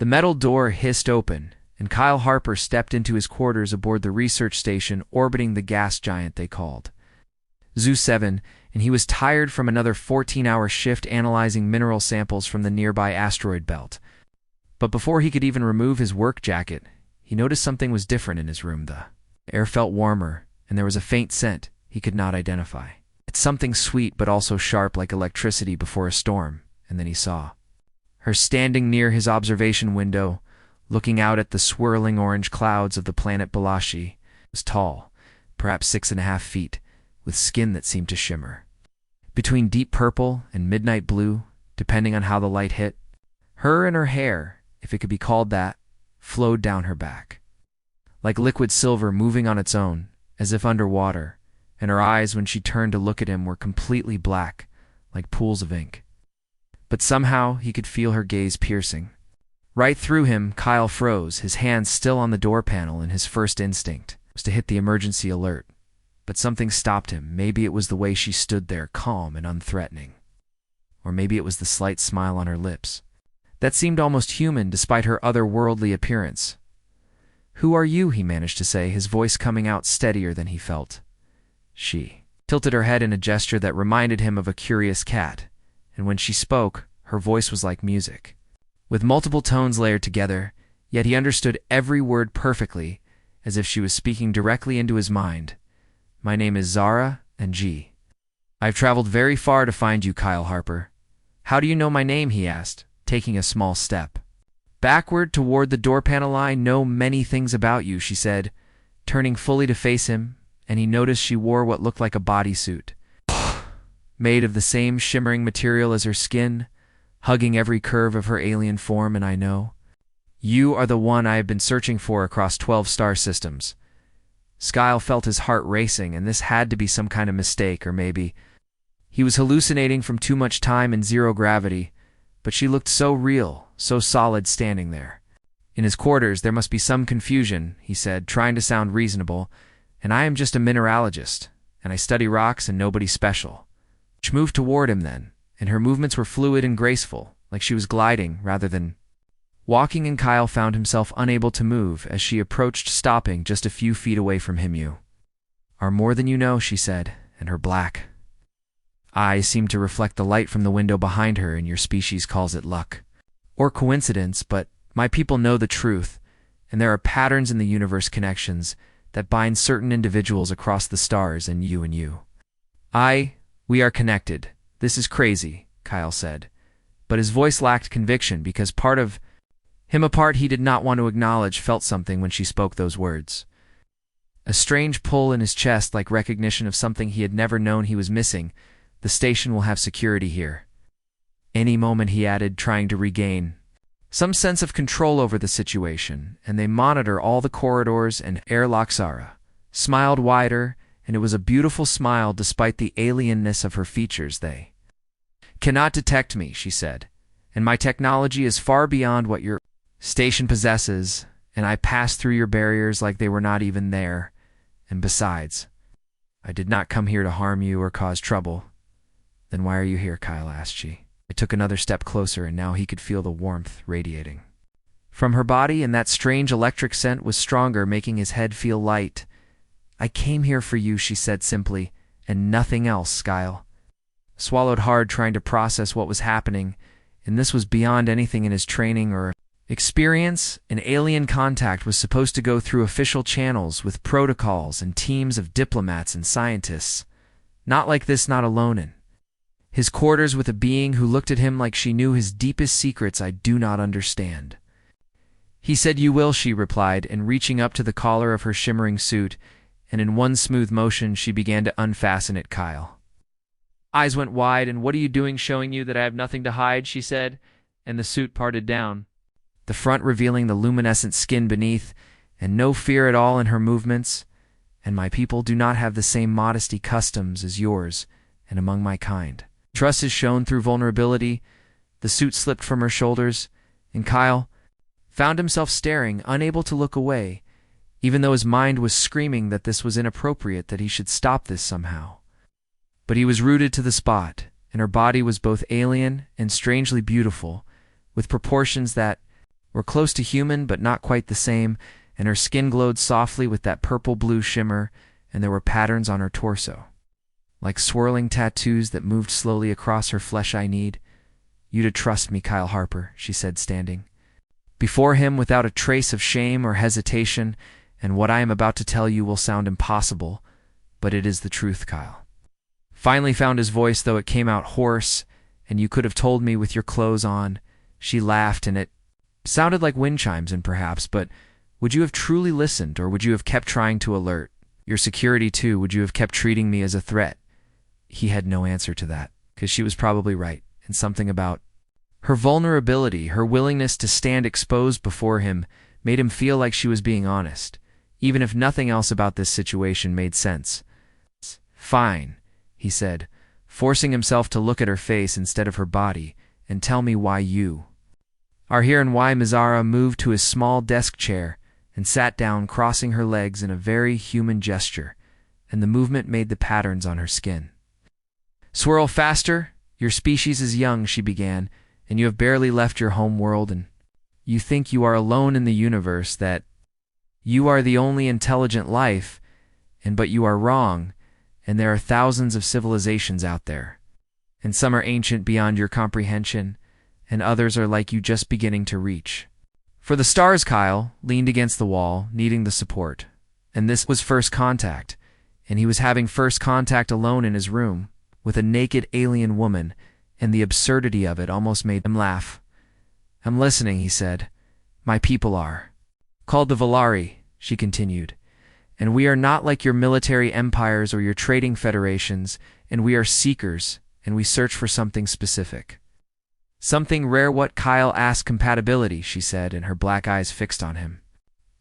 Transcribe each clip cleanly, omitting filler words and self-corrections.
The metal door hissed open, and Kyle Harper stepped into his quarters aboard the research station orbiting the gas giant they called Zoo 7, and he was tired from another 14-hour shift analyzing mineral samples from the nearby asteroid belt. But before he could even remove his work jacket, he noticed something was different in his room. The air felt warmer, and there was a faint scent he could not identify. It's something sweet but also sharp like electricity before a storm, and then he saw her standing near his observation window, looking out at the swirling orange clouds of the planet Balashi. Was tall, perhaps 6.5 feet, with skin that seemed to shimmer between deep purple and midnight blue, depending on how the light hit. Her and her hair, if it could be called that, flowed down her back, like liquid silver moving on its own, as if underwater, and her eyes, when she turned to look at him, were completely black, like pools of ink. But somehow he could feel her gaze piercing. Right through him, Kyle froze, his hands still on the door panel, and his first instinct was to hit the emergency alert. But something stopped him. Maybe it was the way she stood there, calm and unthreatening. Or maybe it was the slight smile on her lips that seemed almost human despite her otherworldly appearance. "Who are you?" he managed to say, his voice coming out steadier than he felt. She tilted her head in a gesture that reminded him of a curious cat, and when she spoke, her voice was like music, with multiple tones layered together, yet he understood every word perfectly, as if she was speaking directly into his mind. "My name is Zara, and G. I've traveled very far to find you, Kyle Harper." "How do you know my name?" he asked, taking a small step backward toward the door panel. "I know many things about you," she said, turning fully to face him, and he noticed she wore what looked like a bodysuit, made of the same shimmering material as her skin, hugging every curve of her alien form. "And I know you are the one I have been searching for across 12 star systems." Kyle felt his heart racing, and this had to be some kind of mistake, or maybe he was hallucinating from too much time in zero gravity, but she looked so real, so solid standing there. "In his quarters there must be some confusion," he said, trying to sound reasonable, "and I am just a mineralogist, and I study rocks and nobody special." She moved toward him then, and her movements were fluid and graceful, like she was gliding rather than walking, and Kyle found himself unable to move as she approached, stopping just a few feet away from him. "You are more than you know," she said, and her black eyes seemed to reflect the light from the window behind her, and "your species calls it luck or coincidence, but my people know the truth, and there are patterns in the universe, connections that bind certain individuals across the stars, and you. We are connected. This is crazy," Kyle said, but his voice lacked conviction because part of him, a part he did not want to acknowledge, felt something when she spoke those words. A strange pull in his chest, like recognition of something he had never known he was missing. "The station will have security here any moment," he added, trying to regain some sense of control over the situation, "and they monitor all the corridors and airlocks." Zara smiled wider, and it was a beautiful smile despite the alienness of her features. "They cannot detect me," she said, "and my technology is far beyond what your station possesses, and I passed through your barriers like they were not even there. And besides, I did not come here to harm you or cause trouble." "Then why are you here?" Kyle asked. She took another step closer, and now he could feel the warmth radiating from her body, and that strange electric scent was stronger, making his head feel light. "I came here for you," she said simply, "and nothing else." Kyle swallowed hard, trying to process what was happening, and this was beyond anything in his training or experience. An alien contact was supposed to go through official channels with protocols and teams of diplomats and scientists. Not like this, not alone in his quarters with a being who looked at him like she knew his deepest secrets. "I do not understand." He said, "You will," she replied, and reaching up to the collar of her shimmering suit, and in one smooth motion she began to unfasten it. Kyle eyes went wide. "And what are you doing, showing you that I have nothing to hide?" she said, and the suit parted down, the front revealing the luminescent skin beneath, and no fear at all in her movements. "And my people do not have the same modesty customs as yours, and among my kind. Trust is shown through vulnerability." The suit slipped from her shoulders, and Kyle found himself staring, unable to look away, even though his mind was screaming that this was inappropriate, that he should stop this somehow. But he was rooted to the spot, and her body was both alien and strangely beautiful, with proportions that were close to human but not quite the same, and her skin glowed softly with that purple-blue shimmer, and there were patterns on her torso, like swirling tattoos that moved slowly across her flesh. "I need you to trust me, Kyle Harper," she said, standing before him without a trace of shame or hesitation, "and what I am about to tell you will sound impossible, but it is the truth, Kyle." Finally found his voice, though it came out hoarse, "And you could have told me with your clothes on." She laughed, and it sounded like wind chimes, and perhaps, but would you have truly listened, or would you have kept trying to alert your security too? Would you have kept treating me as a threat? He had no answer to that, because she was probably right, and something about her vulnerability, her willingness to stand exposed before him, made him feel like she was being honest, even if nothing else about this situation made sense. "Fine," he said, forcing himself to look at her face instead of her body, "and tell me why you are here and why." Mizara moved to his small desk chair and sat down, crossing her legs in a very human gesture, and the movement made the patterns on her skin swirl faster. "Your species is young," she began, "and you have barely left your home world, and you think you are alone in the universe, that you are the only intelligent life, but you are wrong, and there are thousands of civilizations out there, and some are ancient beyond your comprehension, and others are like you, just beginning to reach for the stars." Kyle leaned against the wall, needing the support, and this was first contact, and he was having first contact alone in his room with a naked alien woman, and the absurdity of it almost made him laugh. "I'm listening," he said. "My people are called the Valari," she continued, "and we are not like your military empires or your trading federations, and we are seekers, and we search for something specific. Something rare." "What?" Kyle asked. "Compatibility," she said, and her black eyes fixed on him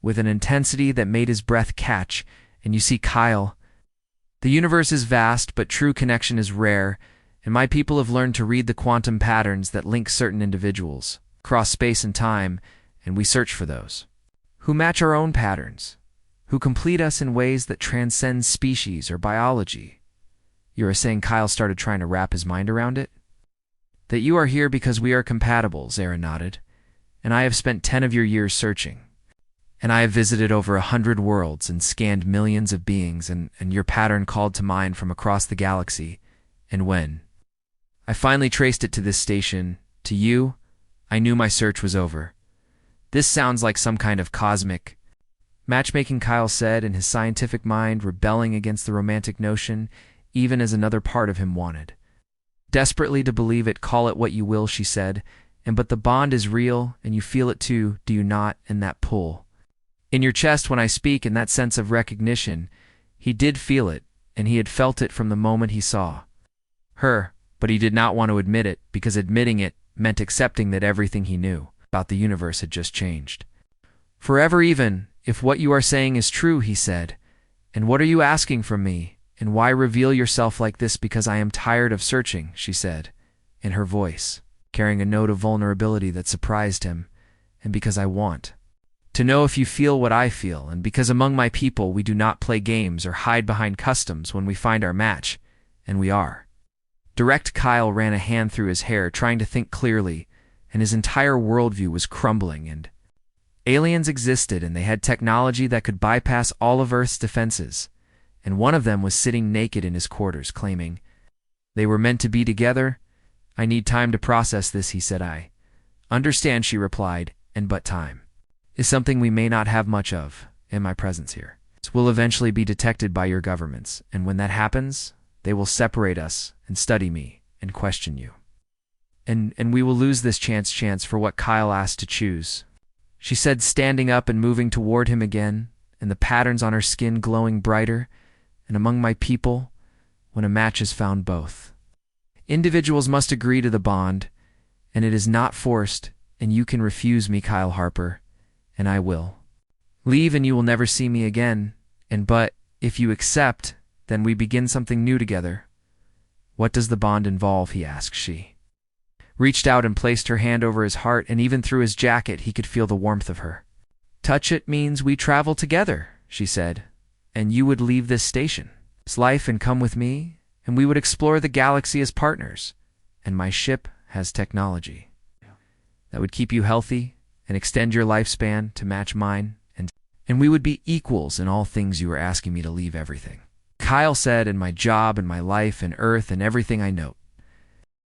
with an intensity that made his breath catch. "And you see, Kyle, the universe is vast, but true connection is rare, and my people have learned to read the quantum patterns that link certain individuals across space and time, and we search for those who match our own patterns, who complete us in ways that transcend species or biology." "You are saying," Kyle started, trying to wrap his mind around it, "that you are here because we are compatible?" Zara nodded. "And I have spent 10 of your years searching, and I have visited over 100 worlds and scanned millions of beings, and your pattern called to mind from across the galaxy, and when I finally traced it to this station, to you, I knew my search was over." "This sounds like some kind of cosmic matchmaking," Kyle said, in his scientific mind rebelling against the romantic notion, even as another part of him wanted desperately to believe it. "Call it what you will," she said, but the bond is real, and you feel it too, do you not? And that pull in your chest when I speak, and that sense of recognition." He did feel it, and he had felt it from the moment he saw her, but he did not want to admit it, because admitting it meant accepting that everything he knew about the universe had just changed forever. "Even if what you are saying is true," he said, "and what are you asking from me? And why reveal yourself like this?" "Because I am tired of searching," she said, in her voice carrying a note of vulnerability that surprised him, "and because I want to know if you feel what I feel, and because among my people we do not play games or hide behind customs when we find our match, and we are direct." Kyle ran a hand through his hair, trying to think clearly, and his entire worldview was crumbling. And aliens existed, and they had technology that could bypass all of Earth's defenses, and one of them was sitting naked in his quarters, claiming they were meant to be together. "I need time to process this," he said. "I understand," she replied, but time is something we may not have much of, and my presence here will eventually be detected by your governments, and when that happens, they will separate us and study me and question you. And we will lose this chance for what?" Kyle asked to choose, she said, standing up and moving toward him again, and the patterns on her skin glowing brighter. "And among my people, when a match is found, both individuals must agree to the bond, and it is not forced, and you can refuse me, Kyle Harper, and I will leave, and you will never see me again, but if you accept, then we begin something new together." "What does the bond involve?" he asked. She reached out and placed her hand over his heart, and even through his jacket he could feel the warmth of her touch. "It means we travel together," she said, "and you would leave this station, this life, and come with me, and we would explore the galaxy as partners, and my ship has technology that would keep you healthy and extend your lifespan to match mine, and we would be equals in all things. You were asking me to leave everything. Kyle said, and my job and my life and Earth and everything I know.